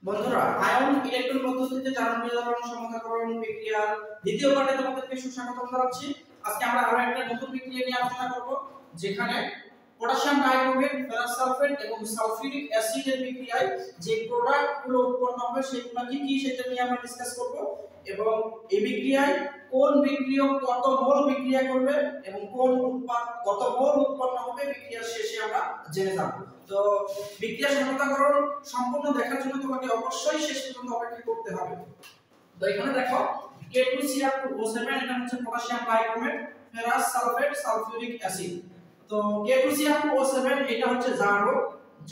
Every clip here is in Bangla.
বন্ধুরা, আয়ন ইলেকট্রন পদ্ধতিতে জারণ বিজারণ সমতাকরণ বিক্রিয়ার দ্বিতীয় পাঠে তোমাদেরকে সুস্বাগতম জানাচ্ছি। আজকে আমরা আরো একটা নতুন বিক্রিয়া নিয়ে আলোচনা করব, যেখানে পটাশিয়াম ডাইক্রোমেট, ফেরাস সালফেট এবং সালফিউরিক অ্যাসিডের বিক্রিয়ায় যে প্রোডাক্টগুলো উৎপন্ন হবে সেগুলো কি কি সেটা নিয়ে আমরা ডিসকাস করব, এবং এই বিক্রিয়ায় কোন বিক্রিয়ক কত মোল বিক্রিয়া করবে এবং কোন উৎপাদ কত মোল উৎপন্ন হবে বিক্রিয়ার শেষে আমরা জেনে যাব। তো বিক্রিয়া সমতাকরণ সম্পূর্ণ দেখার জন্য তোমাকে অবশ্যই শেষ পর্যন্ত অপেক্ষা করতে হবে। তো এখানে দেখো K2Cr2O7 এটা হচ্ছে potassium dichromate, ferrous sulphate, sulphuric acid. তো K2Cr2O7 এটা হচ্ছে জারক,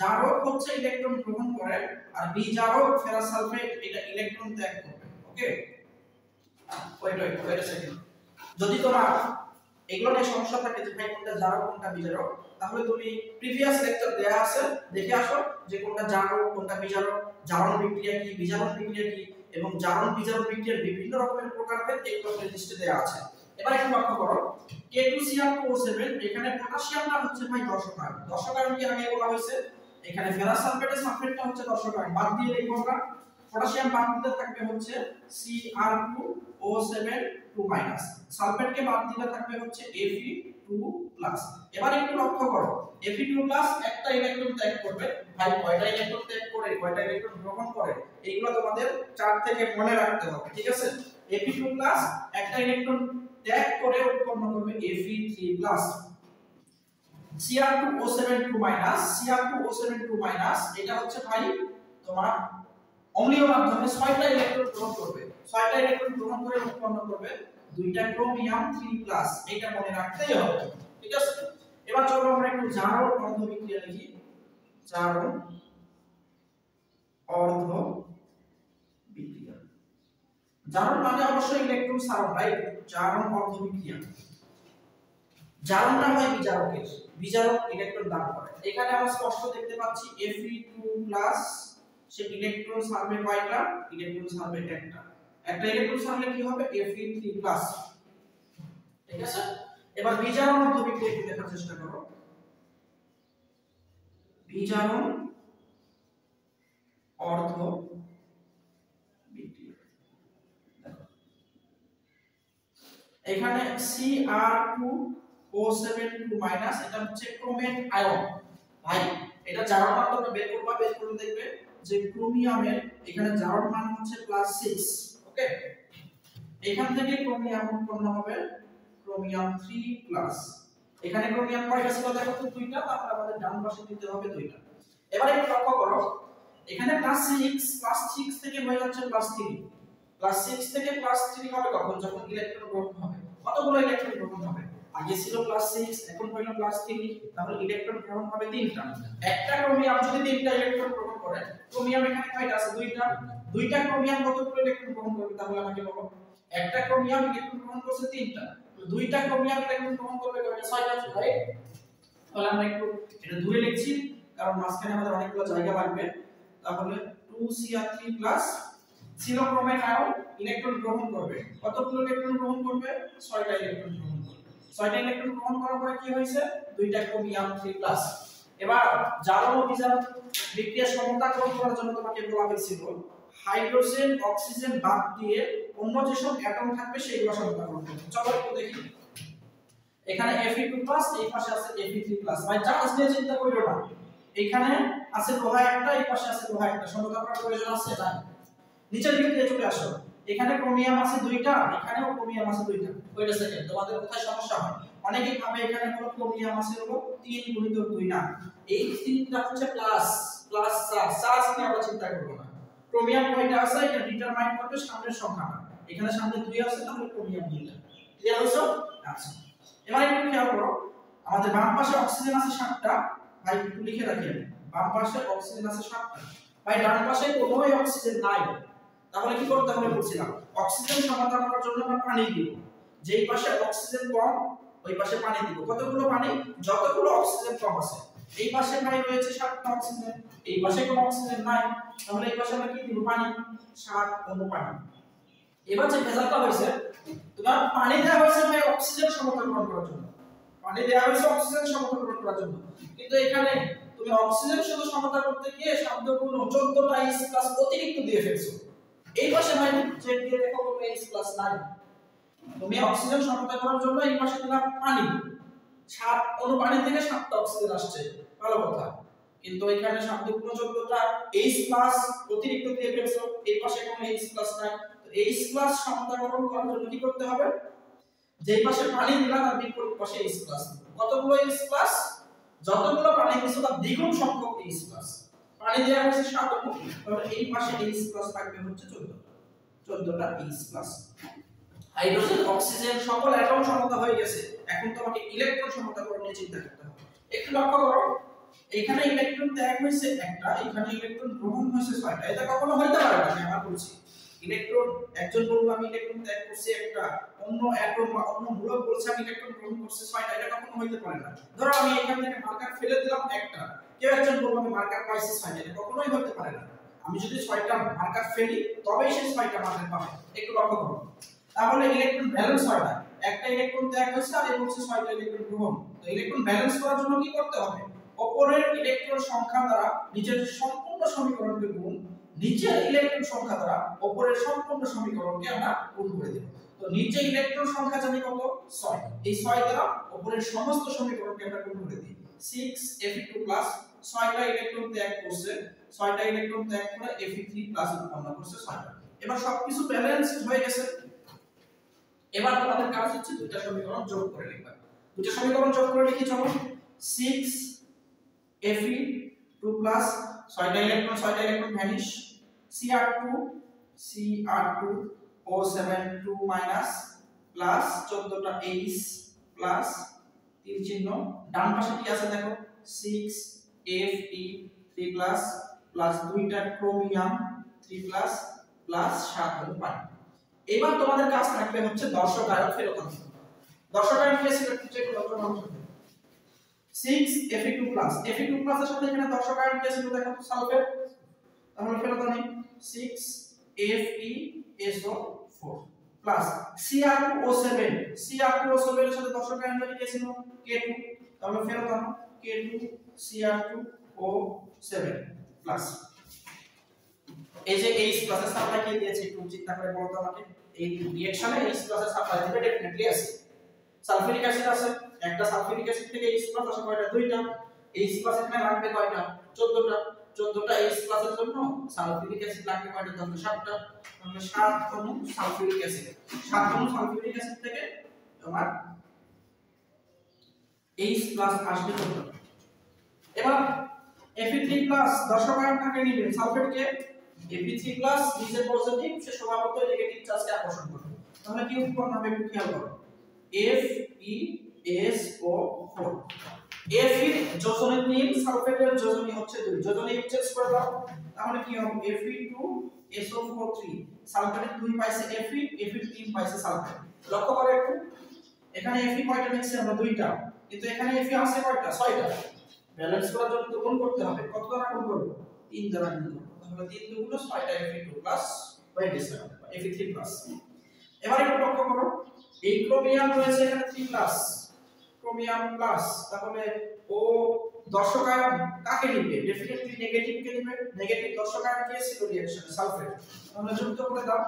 জারক হচ্ছে ইলেকট্রন গ্রহণ করে, আর বিজারক ফেরাস সালফেট এটা ইলেকট্রন ত্যাগ করবে। ওকে, ওয়েট আ সেকেন্ড। যদি তোমার এগুলো নিয়ে সমস্যা থাকে যে ভাই কোনটা জারক কোনটা বিজারক, তাহলে তুমি প্রিভিয়াস লেকচার দেয়া আছে দেখে আসো যে কোনটা জারক কোনটা বিজারক, জারণ বিক্রিয়া কি, বিজারণ বিক্রিয়া কি, এবং জারণ বিজারণ বিক্রিয়ার বিভিন্ন রকমের প্রকারভেদ এগুলো লিস্টে দেয়া আছে। এবার একটু লক্ষ্য করো, K2Cr2O7 এখানে পটাশিয়ামটা হচ্ছে ভাই দর্শক আয়ন। দর্শক আয়ন কি আগে বলা হয়েছে, এখানে ফেরাস সালফেটের সালফেটটা হচ্ছে দর্শক আয়ন, বাদ দিয়ে লিখব আমরা পটাশিয়াম বাদ দিতে থাকবে হচ্ছে Cr2O7 2-, সালফেটকে বাদ দিতে থাকবে হচ্ছে Fe2+। এবার একটু লক্ষ্য করো, Fe2+ একটা ইলেকট্রন ত্যাগ করবে। ভাই কয়টা ইলেকট্রন ত্যাগ করে কয়টা ইলেকট্রন গ্রহণ করে এইগুলো তোমাদের চার্ট থেকে মনে রাখতে হবে, ঠিক আছে? Fe2+ একটা ইলেকট্রন ত্যাগ করে উৎপন্ন করবে Fe3+। Cr2O7 2-, Cr2O7 2-, এটা হচ্ছে ভাই তোমার অম্লীয় মাধ্যমে 6টা ইলেকট্রন গ্রহণ করবে, 6টা ইলেকট্রন গ্রহণ করে উৎপন্ন করবে 2টা ক্রোমিয়াম 3+। এটা মনে রাখতেই হবে, ঠিক আছে? এবার চলো আমরা একটু জারণ অর্ধ বিক্রিয়া লিখি। জারণ অর্ধ বিক্রিয়া, জারণ মানে অবশ্যই ইলেকট্রন সারণ, রাইট? জারণ অর্ধ বিক্রিয়া, জারণটা হয় বিজারকের, বিজারক ইলেকট্রন দান করে। এখানে আমরা স্পষ্ট দেখতে পাচ্ছি Fe2+, সে ইলেকট্রন ছাড়বে কয়টা? ইলেকট্রন ছাড়বে একটা। একটা ইলেকট্রন ছাড়লে কি হবে? Fe3+, ঠিক আছে? এবার বিজারণ অর্ধ বিক্রিয়া একটু দেখার চেষ্টা করো। বিজারণ অর্ধ বিক্রিয়া, এখানে Cr2O7 2-, এটা হচ্ছে ক্রোমেট আয়ন। ভাই এটা জারণ মান তোমরা বের করবা, বের করে দেখবে যে ক্রোমিয়ামের এখানে জারণ মান হচ্ছে +6। ওকে, এখান থেকে ক্রোমিয়াম উৎপন্ন হবে ক্রোমিয়াম 3+। এখানে ক্রোমিয়াম কয়টা ছিল দেখো তো? 2টা, তাহলে আমাদের ডান পাশে দিতে হবে 2টা। এবারে একটু লক্ষ্য করো, এখানে +6 থেকে হয়ে যাচ্ছে +3, +6 থেকে +3 হবে কখন? যখন ইলেকট্রন গ্রহণ হবে। কতগুলো ইলেকট্রন গ্রহণ হবে? আগে ছিল +6, এখন হলো +3, তাহলে ইলেকট্রন গ্রহণ হবে 3টা। একটা ক্রোমিয়াম যদি 3টা ইলেকট্রন গ্রহণ করে, ক্রোমিয়াম এখানে কয়টা আছে? 2টা। 2টা ক্রোমিয়াম কতগুলো ইলেকট্রন গ্রহণ করবে তাহলে আমাকে বলো? একটা ক্রোমিয়াম ইলেকট্রন গ্রহণ করছে 3টা, 2টা ক্রোমিয়াম ইলেকট্রন গ্রহণ করবে কয়টা? 6টা, রাইট? তাহলে আমরা একটু এটা দূরে লিখছি কারণ মাঝখানে আমাদের অনেকগুলো জায়গা লাগবে। তাহলে 2Cr3+, ছিল ক্রোমেট আয়ন, ইলেকট্রন গ্রহণ করবে। কতগুলো ইলেকট্রন গ্রহণ করবে? 6টা ইলেকট্রন গ্রহণ করবে। 6টা ইলেকট্রন গ্রহণ করার পরে কি হয়েছে? 2টা ক্রোমিয়াম 3+। এবার জারণ ও বিজারণ বিক্রিয়া সমতাকরণ করার জন্য তোমাকে বলা হয়েছিল হাইড্রোজেন অক্সিজেন বাদ দিয়ে অন্য যেসব অ্যাটম থাকবে সেগুলো সমতাকরণ করতে। চলো একটু দেখি। এখানে Fe2+, এই পাশে আছে Fe3+। ভাই চার্জ নিয়ে চিন্তা করিও না, এখানে আছে লোহা একটা, এই পাশে আছে লোহা একটা, সমতা করার প্রয়োজন আছে না? নিচের দিকে দিয়ে চলে আসো, এখানে ক্রোমিয়াম আছে 2টা, এখানেও ক্রোমিয়াম আছে 2টা। ওয়েট আ সেকেন্ড, তোমাদের কোথায় সমস্যা হয়? অনেকেই ভাবে এখানে হলো ক্রোমিয়াম আছে হলো 3 × 2 না, এই 3টা হচ্ছে প্লাস চার্জ নিয়ে আমরা চিন্তা করব না। ক্রোমিয়াম কয়টা আছে এটা ডিটারমাইন করবে সামনের সংখ্যাটা। এখানে সামনে 2 আছে, তাহলে ক্রোমিয়াম 2টা। ক্লিয়ার হইছো? আচ্ছা, এবার একটু খেয়াল করো, আমাদের বাম পাশে অক্সিজেন আছে 7টা। ভাই একটু লিখে রাখি, বাম পাশে অক্সিজেন আছে 7টা। ভাই ডান পাশে কোনোই অক্সিজেন নাই, তাহলে কি করতে হবে বলছিলাম? অক্সিজেন সমাধান করার জন্য আমরা পানি দিব। যেই পাশে অক্সিজেন কম ওই পাশে পানি দিব। কতগুলো পানি? যতগুলো অক্সিজেন কম আছে। এই পাশে ভাই রয়েছে 7টা অক্সিজেন, এই পাশে কোনো অক্সিজেন নাই, তাহলে এই পাশে আমরা কি দিব? পানি, 7 অণু পানি। এবার যে রেজাল্টটা হইছে, তোমার পানি দেওয়া হয়েছে ভাই অক্সিজেন সমতাকরণ করার জন্য, পানি দেওয়া হয়েছে অক্সিজেন সমতাকরণ করার জন্য, কিন্তু এখানে তুমি অক্সিজেন শুধু সমতা করতে গিয়ে শব্দগুলো 14টা H+ অতিরিক্ত দিয়ে ফেলছো। এই পাশে ভাই চেক দিয়ে দেখো কত H+ নাই। তুমি অক্সিজেন সমতা করার জন্য এই পাশে দিলা পানি, 7 অণু পানি থেকে 7টা অক্সিজেন আসছে, ভালো কথা। কিন্তু এখানে শব্দগুলো 14টা H+ অতিরিক্ত দিয়ে ফেলছো, এই পাশে কোনো H+ নাই। তো H+ সমতাকরণ করার জন্য কি করতে হবে? যেই পাশে পানি দিলা তার বিপরীত পাশে H+ কতগুলো H+? যতগুলো পানি দিছো তার দ্বিগুণ সংখ্যক H+। পানি দেওয়া হয়েছে 7 অণু, তাহলে এই পাশে H+ থাকবে হচ্ছে 14টা H+। হাইড্রোজেন অক্সিজেন সকল অ্যাটম সমতা হয়ে গেছে, এখন তোমাকে ইলেকট্রন সমতাকরণ নিয়ে চিন্তা করতে হবে। একটু লক্ষ্য করো, এখানে ইলেকট্রন ত্যাগ হয়েছে একটা, এখানে ইলেকট্রন গ্রহণ হয়েছে 6টা। এটা কখনো হইতে পারে না, আমি আবার বলছি। ইলেকট্রন একজন বলল আমি ইলেকট্রন ত্যাগ করছি একটা, অন্য অ্যাটম বা অন্য মূলক বলছে আমি ইলেকট্রন গ্রহণ করছি 6টা। এটা কখনো হইতে পারে না। ধরো আমি এখান থেকে মার্কার ফেলে দিলাম একটা, কেউ একজন বলল আমি মার্কার পাইছি 6টা। এটা কখনোই হতে পারে না। আমি যদি 6টা মার্কার ফেলি তবেই সেই 6টা মার্কার পাবে। একটু লক্ষ্য করো, তাহলে ইলেকট্রন ব্যালেন্স হয় না। একটা ইলেকট্রন ত্যাগ হয়েছে আর এই হচ্ছে 6টা ইলেকট্রন গ্রহণ। তো ইলেকট্রন ব্যালেন্স করার জন্য কি করতে হবে? উপরের ইলেকট্রন সংখ্যা দ্বারা নিচের সম্পূর্ণ সমীকরণকে গুণ, নিচের ইলেকট্রন সংখ্যা দ্বারা উপরের সম্পূর্ণ সমীকরণকে আমরা গুণ করে দেব। তো নিচে ইলেকট্রন সংখ্যা জানি কত? 6। এই 6 দ্বারা উপরের সমস্ত সমীকরণকে আমরা গুণ করে দিই। 6Fe2+ 6টা ইলেকট্রন ত্যাগ করছে, 6টা ইলেকট্রন ত্যাগ করে Fe3+ উৎপন্ন করছে 6টা। এবার সবকিছু ব্যালেন্সড হয়ে গেছে। এবার তোমাদের কাজ হচ্ছে দুইটা সমীকরণ যোগ করে লিখবা। দুইটা সমীকরণ যোগ করে লিখি চলো। 6Fe2+ 6টা ইলেকট্রন ভ্যানিশ, Cr2O7 প্লাস 14টা H প্লাস তীর চিহ্ন, ডান পাশে কি আছে দেখো 6Fe3+ প্লাস 2টা ক্রোমিয়াম 3+ প্লাস 7 অণু পানি। এবার তোমাদের কাজ থাকবে হচ্ছে দর্শক আয়ন ফেরত আনতে। দর্শক আয়ন কি ছিল একটু চেক করো তো। 6Fe2+ Fe2+ এর সাথে এখানে দর্শক আয়ন কি ছিল দেখো সালফেট, তাহলে ফেরত আনি 6FeSO4 প্লাস Cr2O7 এর সাথে দর্শক আয়ন কি ছিল K2, তাহলে ফেরত আনো K2Cr2O7 প্লাস এই যে H+ এর সাপ্লাই কে দিয়েছে একটু চিন্তা করে বলো তো আমাকে। এই রিঅ্যাকশনে H+ এর সাপ্লাই দিবে ডেফিনেটলি আছে। সালফিউরিক অ্যাসিড আছে, একটা সালফিউরিক অ্যাসিড থেকে H+ আসে কয়টা? দুইটা। H+ এখানে লাগবে কয়টা? 14টা। 14টা H+ এর জন্য সালফিউরিক অ্যাসিড লাগবে কয়টা? 7টা। তাহলে 7 অণু সালফিউরিক অ্যাসিড, 7 অণু সালফিউরিক অ্যাসিড থেকে তোমার H+ আসবে 14টা। এবার Fe3+ দর্শক আয়ন কাকে নিবে? সালফেটকে। Fe3+ নিজে পজিটিভ, সে স্বভাবতই নেগেটিভ চার্জকে আকর্ষণ করবে। তাহলে কি উৎপন্ন হবে একটু খেয়াল করো। FeSO4। Fe যোজনী 3, সালফেটের যোজনী হচ্ছে 2, যোজনী এক্সচেঞ্জ করে দাও, তাহলে কি হবে Fe2SO4 3। সালফেটের 2 পাইছে Fe, Fe3 পাইছে সালফেট। লক্ষ্য করো একটু, এখানে Fe কয়টা লিখছি আমরা? 2টা, কিন্তু এখানে Fe আছে কয়টা? 6টা। ব্যালেন্স করার জন্য তো গুণ করতে হবে। কত দ্বারা গুণ করব? 3 দ্বারা গুণ করব। তাহলে 3 দুগুণ 6টা Fe2+ হয়ে গেছে Fe3+। এবার একটু লক্ষ্য করো, এই ক্রোমিয়াম রয়েছে এখানে 3+, ক্রোমিয়াম প্লাস, তাহলে ও দর্শক আয়ন কাকে নিবে? ডেফিনেটলি নেগেটিভ কে নিবে। নেগেটিভ দর্শক আয়ন কে ছিল রিঅ্যাকশনে? সালফেট। তাহলে যুক্ত করে দাও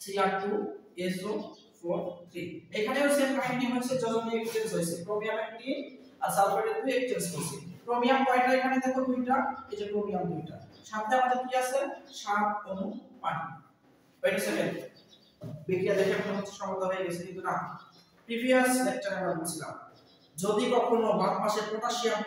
Cr2SO4 3। এখানেও সেম কাহিনী হচ্ছে, যোজনী এক্সচেঞ্জ হয়েছে, ক্রোমিয়ামের 3 আর সালফেটের 2 এক্সচেঞ্জ করছে। ক্রোমিয়াম কয়টা এখানে দেখো? 2টা, এই যে ক্রোমিয়াম 2টা, সাথে আমাদের কি আছে? 7 অণু পানি। ওয়েট আ সেকেন্ড, বিক্রিয়া দেখে মনে হচ্ছে সমতা হয়ে গেছে, কিন্তু না। প্রিভিয়াস লেকচারে আমরা বলছিলাম যদি কখনো বাম পাশে পটাশিয়াম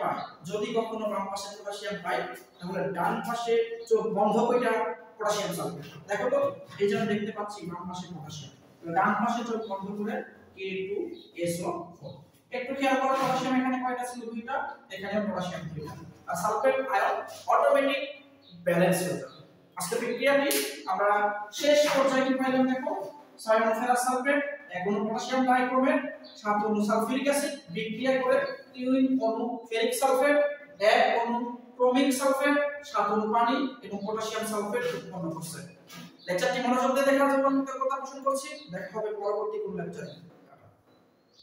পাই, তাহলে ডান পাশে চোখ বন্ধ কইরা পটাশিয়াম সালফেট। দেখো তো, এই যে দেখতে পাচ্ছি বাম পাশে পটাশিয়াম, ডান পাশে চোখ বন্ধ করে K2SO4। একটু খেয়াল করো, পটাশিয়াম এখানে কয়টা ছিল? 2টা, এখানে পটাশিয়াম 2টা, আর সালফেট আয়ন অটোমেটিক ব্যালেন্স হয়ে যাবে। আজকে বিক্রিয়াটি আমরা শেষ পর্যায়ে কি পাইলাম দেখো, 6 অণু ফেরাস সালফেট, 1 অণু পটাশিয়াম ডাইক্রোমেট, 7 অণু সালফিউরিক অ্যাসিড বিক্রিয়া করে 3 অণু ফেরিক সালফেট, 1 অণু ক্রোমিক সালফেট, 7 অণু পানি এবং পটাশিয়াম সালফেট উৎপন্ন করছে। লেকচারটি মনোযোগ দিয়ে দেখার জন্য আমি কৃতজ্ঞতা পোষণ করছি। দেখা হবে পরবর্তী কোন লেকচারে।